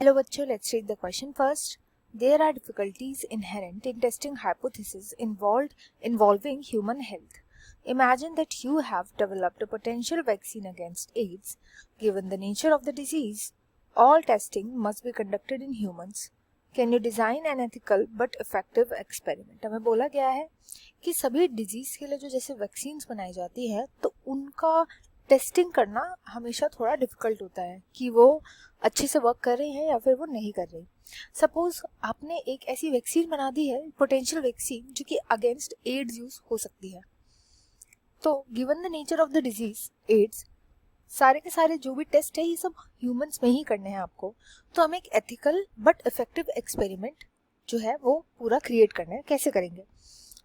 Hello बच्चों, let's read the question first. There are difficulties inherent in testing hypotheses involving human health. Imagine that you have developed a potential vaccine against AIDS. Given the nature of the disease, all testing must be conducted in humans. Can you design an ethical but effective experiment? हमें बोला गया है कि सभी disease के लिए जो जैसे वैक्सीन्स बनाई जाती है तो उनका टेस्टिंग करना हमेशा थोड़ा डिफिकल्ट होता है कि वो अच्छे से वर्क कर रहे हैं या फिर वो नहीं कर रहे। सपोज आपने एक ऐसी वैक्सीन बना दी है, पोटेंशियल वैक्सीन, जो कि अगेंस्ट एड्स यूज हो सकती है। तो given the nature of the disease AIDS, सारे के सारे जो भी टेस्ट है ये सब ह्यूमंस में ही करने हैं आपको। तो हम एक एथिकल बट इफेक्टिव एक्सपेरिमेंट जो है वो पूरा क्रिएट करना है। कैसे करेंगे?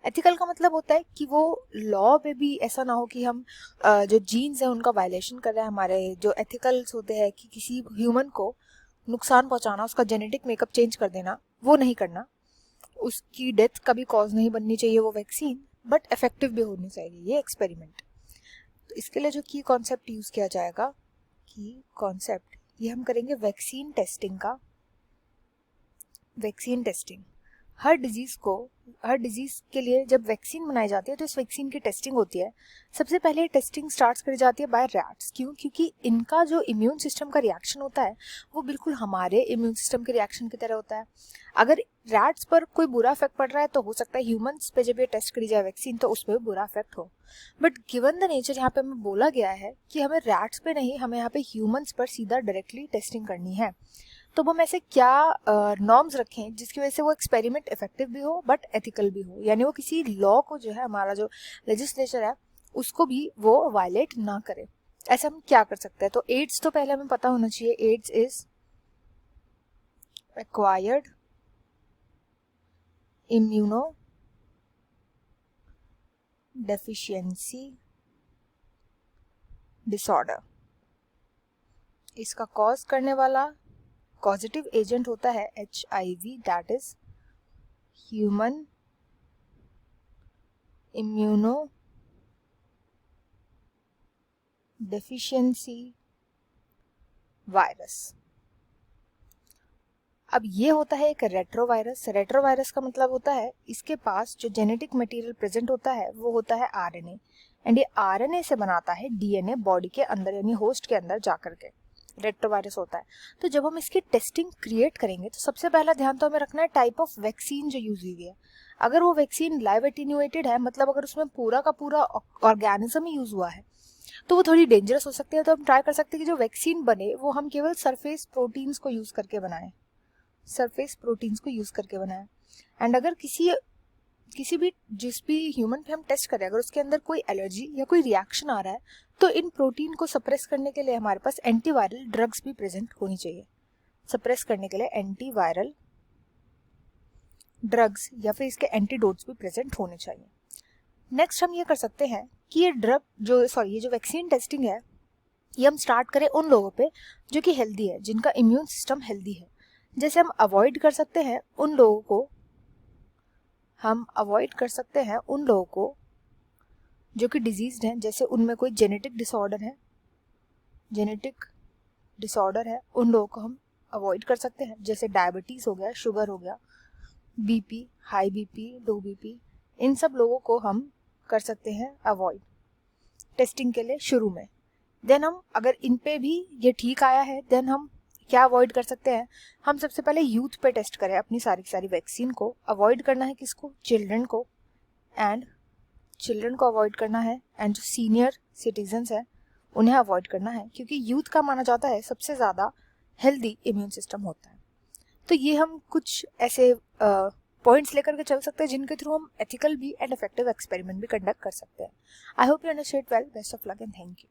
एथिकल का मतलब होता है कि वो लॉ पे भी ऐसा ना हो कि हम जो जीन्स है उनका वायलेशन कर रहे हैं। हमारे जो एथिकल्स होते हैं कि किसी ह्यूमन को नुकसान पहुंचाना, उसका जेनेटिक मेकअप चेंज कर देना, वो नहीं करना। उसकी डेथ का भी कॉज नहीं बननी चाहिए वो वैक्सीन, बट इफेक्टिव भी होनी चाहिए ये एक्सपेरिमेंट। तो इसके लिए जो की कॉन्सेप्ट यूज किया जाएगा, की कॉन्सेप्ट ये हम करेंगे वैक्सीन टेस्टिंग का। वैक्सीन टेस्टिंग हर डिजीज के लिए जब वैक्सीन बनाई जाती है तो इस वैक्सीन की टेस्टिंग होती है। सबसे पहले टेस्टिंग स्टार्ट करी जाती है बाय रैट्स। क्यों? क्योंकि इनका जो इम्यून सिस्टम का रिएक्शन होता है वो बिल्कुल हमारे इम्यून सिस्टम के रिएक्शन की तरह होता है। अगर रैट्स पर कोई बुरा इफेक्ट पड़ रहा है तो हो सकता है ह्यूमंस पे जब ये टेस्ट करी जाए वैक्सीन तो उस पर बुरा इफेक्ट हो। बट गिवन द नेचर यहाँ पे हमें बोला गया है कि हमें रैट्स पे नहीं, हमें यहाँ पे ह्यूमंस पर सीधा डायरेक्टली टेस्टिंग करनी है। तो हम ऐसे क्या नॉर्म्स रखें जिसकी वजह से वो एक्सपेरिमेंट इफेक्टिव भी हो बट एथिकल भी हो, यानी वो किसी लॉ को जो है, हमारा जो लेजिस्लेचर है उसको भी वो वायलेट ना करे। ऐसा हम क्या कर सकते हैं? तो एड्स तो पहले हमें पता होना चाहिए, AIDS is acquired immunodeficiency disorder. इसका कॉज करने वाला कॉजेटिव एजेंट होता है HIV, that is human immunodeficiency virus. अब ये होता है एक रेट्रोवायरस। रेट्रोवायरस का मतलब होता है इसके पास जो जेनेटिक मटेरियल प्रेजेंट होता है वो होता है RNA, एंड ये RNA से बनाता है DNA बॉडी के अंदर, यानी होस्ट के अंदर जाकर के रेट्रोवायरस होता है। तो जब हम इसकी टेस्टिंग क्रिएट करेंगे तो सबसे पहला ध्यान तो हमें रखना है टाइप ऑफ वैक्सीन जो यूज हुई है। अगर वो वैक्सीन लाइव एटीन्यूएटेड है, मतलब अगर उसमें पूरा का पूरा ऑर्गेनिज्म ही यूज हुआ है, तो वो थोड़ी डेंजरस हो सकती है। तो हम ट्राई कर सकते हैं कि जो वैक्सीन बने वो हम केवल सरफेस प्रोटीन्स को यूज करके बनाएं, सरफेस प्रोटीन्स को यूज करके बनाएं। एंड अगर किसी भी जिस भी ह्यूमन पे हम टेस्ट करें, अगर उसके अंदर कोई एलर्जी या कोई रिएक्शन आ रहा है तो इन प्रोटीन को सप्रेस करने के लिए हमारे पास एंटीवायरल ड्रग्स भी प्रेजेंट होनी चाहिए। सप्रेस करने के लिए एंटीवायरल ड्रग्स या फिर इसके एंटीडोट्स भी प्रेजेंट होने चाहिए। नेक्स्ट हम ये कर सकते हैं कि ये जो वैक्सीन टेस्टिंग है ये हम स्टार्ट करें उन लोगों पे जो कि हेल्दी है, जिनका इम्यून सिस्टम हेल्दी है। जैसे हम अवॉइड कर सकते हैं उन लोगों को जो कि डिजीज्ड हैं, जैसे उनमें कोई जेनेटिक डिसऑर्डर है, उन लोगों को हम अवॉइड कर सकते हैं। जैसे डायबिटीज हो गया, शुगर हो गया, BP, हाई BP, लो BP, इन सब लोगों को हम कर सकते हैं अवॉइड टेस्टिंग के लिए शुरू में। देन हम अगर इन पे भी ये ठीक आया है, देन हम क्या अवॉइड कर सकते हैं? हम सबसे पहले यूथ पे टेस्ट करें अपनी सारी वैक्सीन को। अवॉइड करना है किसको? चिल्ड्रन को अवॉइड करना है, एंड जो सीनियर सिटीजन्स हैं उन्हें अवॉइड करना है, क्योंकि यूथ का माना जाता है सबसे ज़्यादा हेल्दी इम्यून सिस्टम होता है। तो ये हम कुछ ऐसे पॉइंट्स लेकर के चल सकते हैं जिनके थ्रू हम एथिकल भी एंड इफेक्टिव एक्सपेरिमेंट भी कंडक्ट कर सकते हैं। I hope you understand well. Best of luck and thank you.